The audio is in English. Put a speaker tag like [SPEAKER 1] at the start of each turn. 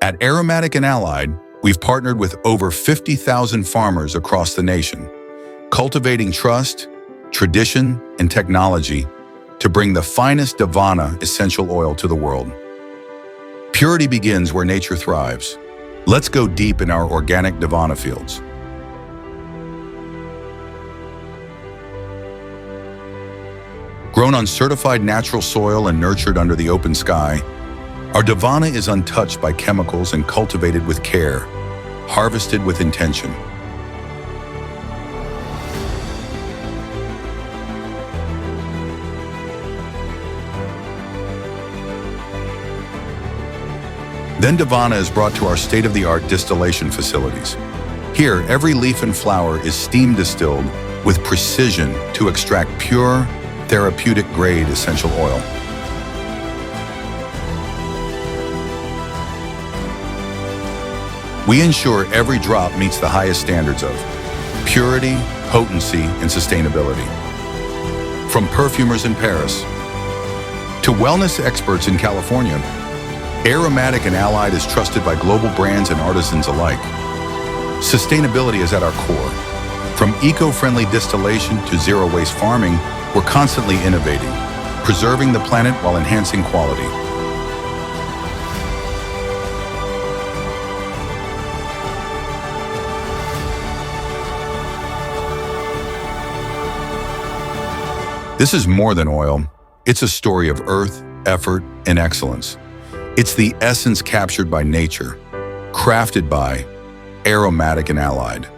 [SPEAKER 1] At Aromatic and Allied, we've partnered with over 50,000 farmers across the nation, cultivating trust, tradition, and technology to bring the finest Davana essential oil to the world. Purity begins where nature thrives. Let's go deep in our organic Davana fields. Grown on certified natural soil and nurtured under the open sky, our Davana is untouched by chemicals and cultivated with care, harvested with intention. Then Davana is brought to our state-of-the-art distillation facilities. Here, every leaf and flower is steam distilled with precision to extract pure, therapeutic-grade essential oil. We ensure every drop meets the highest standards of purity, potency, and sustainability. From perfumers in Paris to wellness experts in California, Aromatic and Allied is trusted by global brands and artisans alike. Sustainability is at our core. From eco-friendly distillation to zero-waste farming, we're constantly innovating, preserving the planet while enhancing quality. This is more than oil. It's a story of earth, effort, and excellence. It's the essence captured by nature, crafted by Aromatic and Allied.